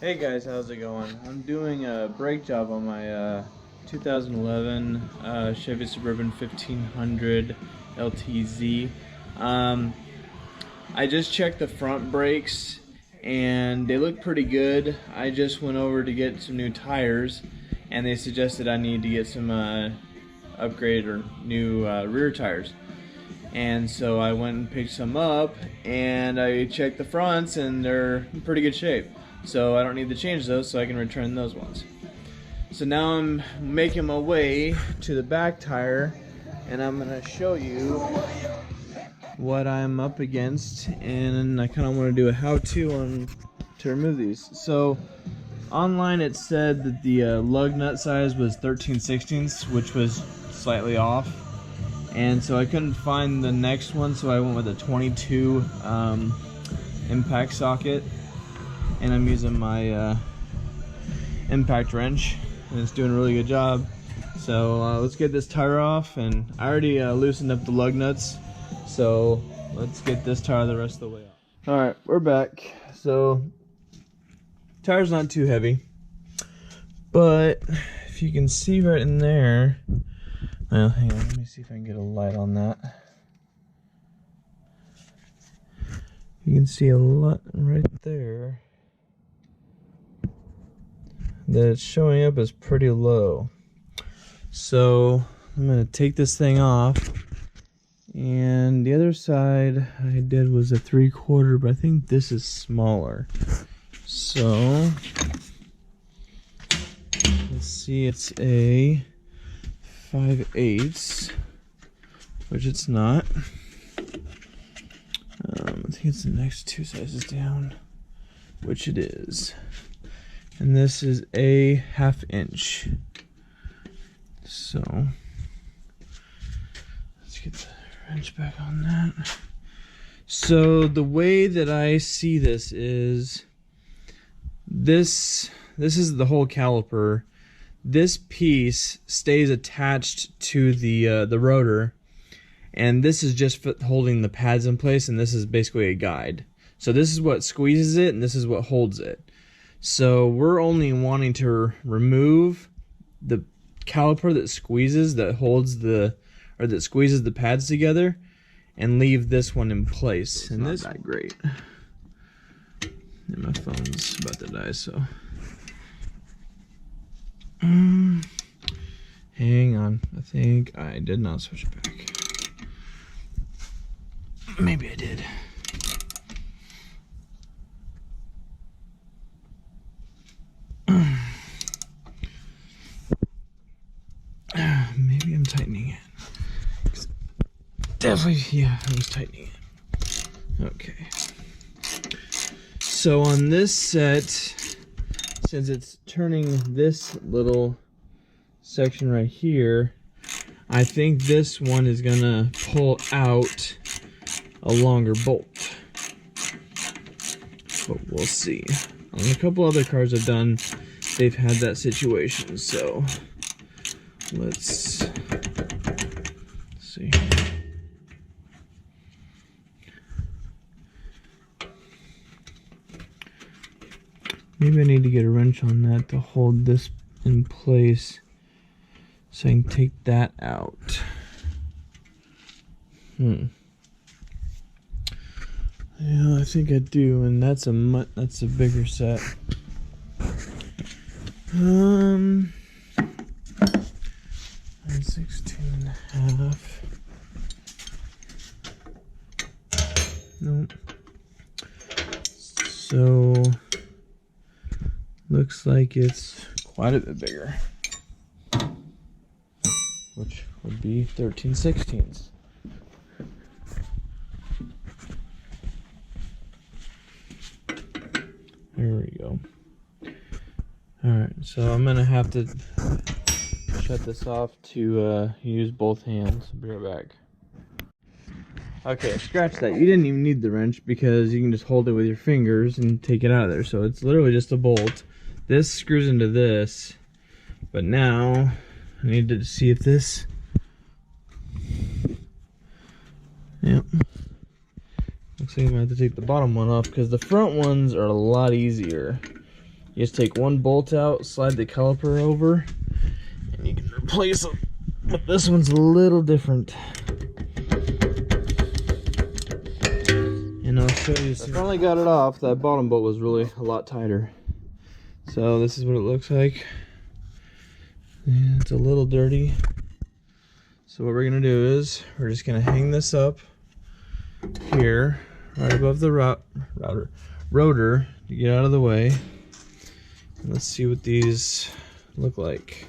Hey guys, how's it going? I'm doing a brake job on my 2011 Chevy Suburban 1500 LTZ. Um, I just checked the front brakes and they look pretty good. I just went over to get some new tires and they suggested I need to get some upgraded or new rear tires. And so I went and picked some up and I checked the fronts and they're in pretty good shape. So I don't need to change those, so I can return those ones. So now I'm making my way to the back tire and I'm gonna show you what I'm up against, and I kind of want to do a how-to on to remove these. So online it said that the lug nut size was 13/16, which was slightly off. And so I couldn't find the next one, so I went with a 22 impact socket. And I'm using my impact wrench, and it's doing a really good job. So let's get this tire off, and I already loosened up the lug nuts, so let's get this tire the rest of the way off. Alright, we're back. So tire's not too heavy, but if you can see right in there, well, hang on, let me see if I can get a light on that. You can see a lot right there that it's showing up as pretty low. So I'm gonna take this thing off, and the other side I did was a 3/4, but I think this is smaller. So let's see, it's a 5/8, which it's not. I think it's the next two sizes down, which it is. And this is a 1/2 inch. So let's get the wrench back on that. So the way that I see this is this is the whole caliper. This piece stays attached to the rotor, and this is just holding the pads in place, and this is basically a guide. So this is what squeezes it, and this is what holds it. So we're only wanting to remove the caliper that squeezes, that holds the, or that squeezes the pads together, and leave this one in place. And this not that great. And my phone's about to die, so hang on. I think I did not switch it back. Maybe I did. Maybe I'm tightening it. Definitely, yeah, I was tightening it. Okay. So on this set, since it's turning this little section right here, I think this one is gonna pull out a longer bolt. But we'll see. On a couple other cars I've done, they've had that situation, so let's see. Maybe I need to get a wrench on that to hold this in place so I can take that out. Yeah, I think I do, and that's a bigger set. 16.5. Nope. So looks like it's quite a bit bigger, which would be 13/16. There we go. Alright, so I'm gonna have to shut this off to use both hands. I'll be right back. Okay, scratch that. You didn't even need the wrench because you can just hold it with your fingers and take it out of there. So it's literally just a bolt. This screws into this, but now I need to see if this, yep, looks like I'm gonna have to take the bottom one off because the front ones are a lot easier. You just take one bolt out, slide the caliper over, and you can replace it. But this one's a little different. And I'll show you some. I finally got it off. That bottom bolt was really a lot tighter. So this is what it looks like. Yeah, it's a little dirty. So what we're gonna do is we're just gonna hang this up here, right above the rotor to get out of the way. And let's see what these look like.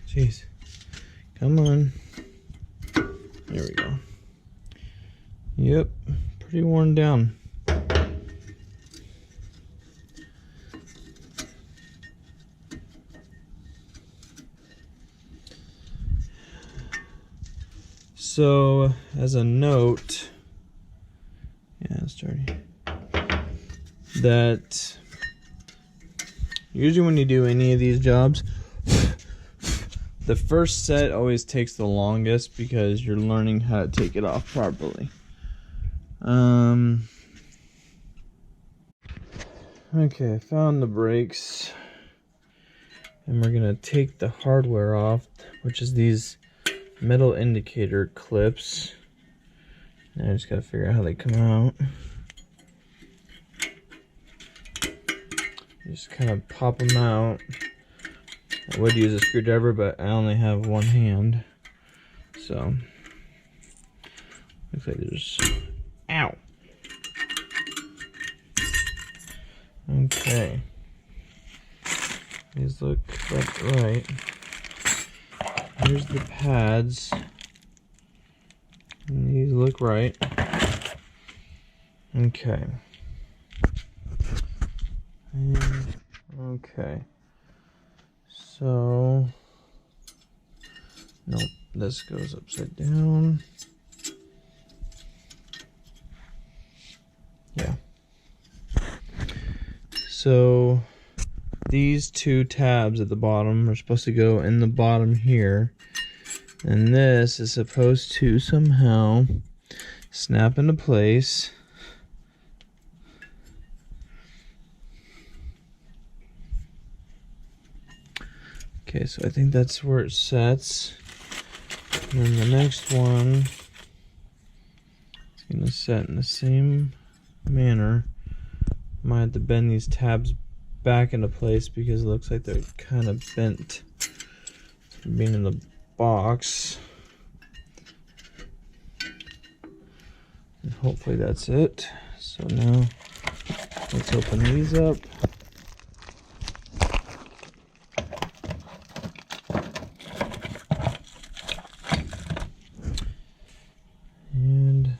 Jeez, come on. There we go. Yep, pretty worn down. So, as a note, yeah, it's dirty, that usually when you do any of these jobs, the first set always takes the longest because you're learning how to take it off properly. Okay, I found the brakes, and we're gonna take the hardware off, which is these metal indicator clips. And I just gotta figure out how they come out. Just kind of pop them out. I would use a screwdriver, but I only have one hand, so looks like there's, ow. Okay, these look about right. Here's the pads, and these look right. Okay, and okay. So, nope, this goes upside down. Yeah. So, these two tabs at the bottom are supposed to go in the bottom here. And this is supposed to somehow snap into place. Okay, so I think that's where it sets. And then the next one is going to set in the same manner. Might have to bend these tabs back into place because it looks like they're kind of bent from being in the box. And hopefully that's it. So now let's open these up.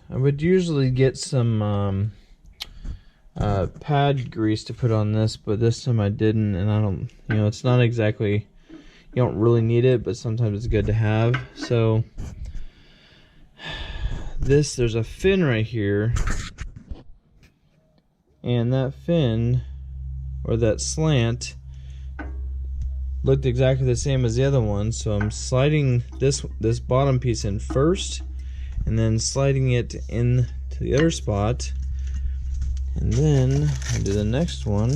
I would usually get some pad grease to put on this, but this time I didn't, and I don't, it's not exactly, you don't really need it, but sometimes it's good to have. So there's a fin right here, and that fin, or that slant, looked exactly the same as the other one, so I'm sliding this bottom piece in first, and then sliding it in to the other spot, and then I do the next one,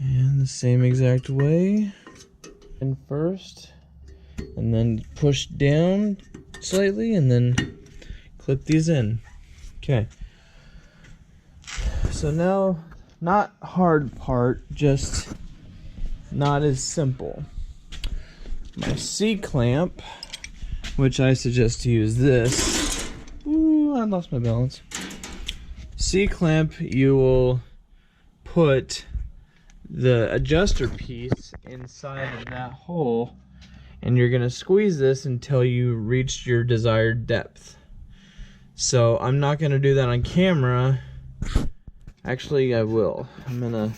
and the same exact way, in first, and then push down slightly, and then clip these in. Okay, so now, not hard part, just not as simple. My C-clamp, which I suggest to use this. Ooh, I lost my balance. C-clamp, you will put the adjuster piece inside of that hole, and you're gonna squeeze this until you reach your desired depth. So I'm not gonna do that on camera. Actually, I will. I'm gonna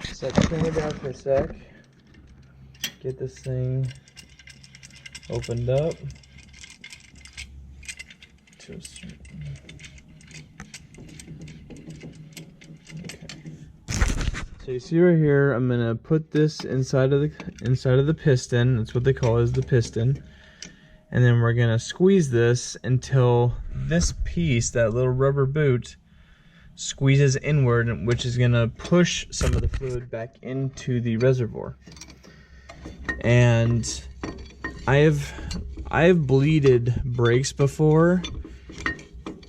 set the camera down for a sec. Get this thing opened up to a certain. Okay. So you see right here, I'm gonna put this inside of the piston. That's what they call it, is the piston. And then we're gonna squeeze this until this piece, that little rubber boot, squeezes inward, which is gonna push some of the fluid back into the reservoir. And I've bleeded brakes before,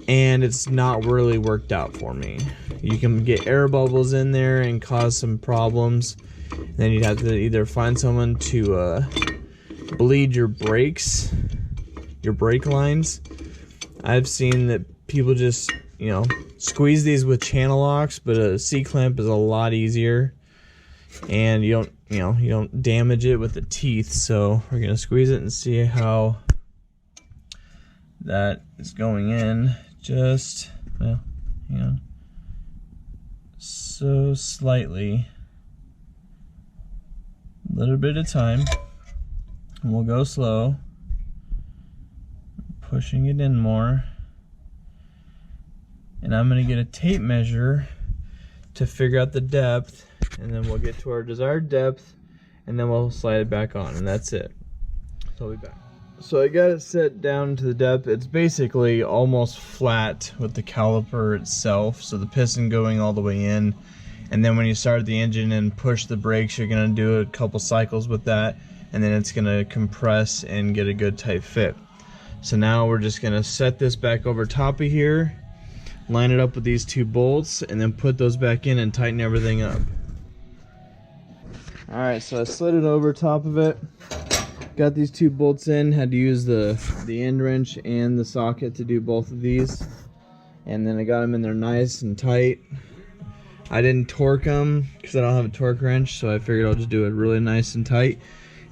and it's not really worked out for me. You can get air bubbles in there and cause some problems. Then you'd have to either find someone to bleed your brakes, your brake lines. I've seen that people just, you know, squeeze these with channel locks, but a C-clamp is a lot easier, and you don't damage it with the teeth. So we're gonna squeeze it and see how that is going in. Just, well, hang on, so slightly, a little bit at a time, and we'll go slow, pushing it in more. And I'm gonna get a tape measure to figure out the depth, and then we'll get to our desired depth, and then we'll slide it back on, and that's it. So I'll be back. So I got it set down to the depth. It's basically almost flat with the caliper itself, so the piston going all the way in. And then when you start the engine and push the brakes, you're gonna do a couple cycles with that, and then it's gonna compress and get a good tight fit. So now we're just gonna set this back over top of here, line it up with these two bolts, and then put those back in and tighten everything up. Alright, so I slid it over top of it. Got these two bolts in, had to use the end wrench and the socket to do both of these. And then I got them in there nice and tight. I didn't torque them because I don't have a torque wrench, so I figured I'll just do it really nice and tight.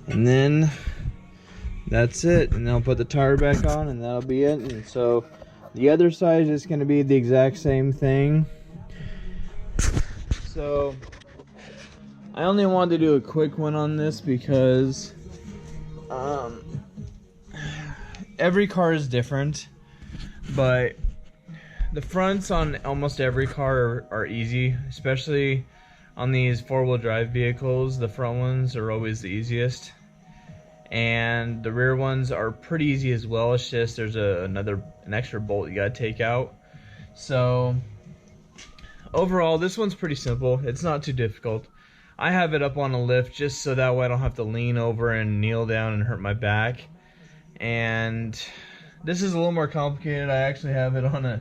And then that's it. And then I'll put the tire back on, and that'll be it. And so the other side is going to be the exact same thing. So I only wanted to do a quick one on this because every car is different, but the fronts on almost every car are easy, especially on these four-wheel drive vehicles. The front ones are always the easiest, and the rear ones are pretty easy as well. It's just there's an extra bolt you gotta take out. So overall, this one's pretty simple. It's not too difficult. I have it up on a lift just so that way I don't have to lean over and kneel down and hurt my back. And this is a little more complicated. I actually have it on the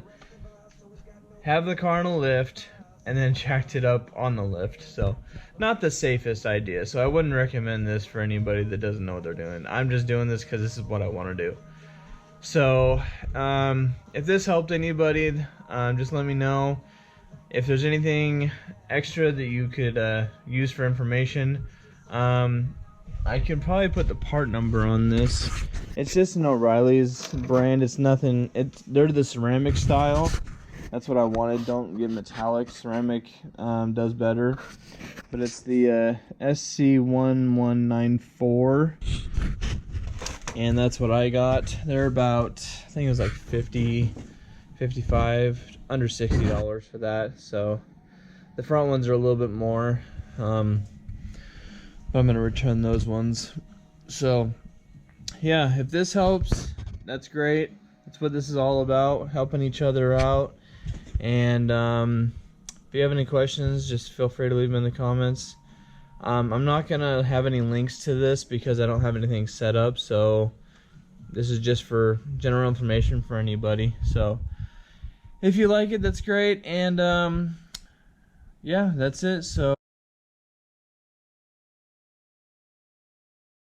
car on a lift and then jacked it up on the lift. So not the safest idea. So I wouldn't recommend this for anybody that doesn't know what they're doing. I'm just doing this because this is what I want to do. So if this helped anybody, just let me know. If there's anything extra that you could use for information, I could probably put the part number on this. It's just an O'Reilly's brand. It's nothing. They're the ceramic style. That's what I wanted. Don't get metallic. Ceramic does better. But it's the SC1194, and that's what I got. They're about, I think it was like 50, 55, under $60 for that. So the front ones are a little bit more, but I'm gonna return those ones. So yeah, if this helps, that's great. That's what this is all about, helping each other out. And if you have any questions, just feel free to leave them in the comments. I'm not gonna have any links to this because I don't have anything set up, so this is just for general information for anybody. So if you like it, that's great. And yeah, that's it. So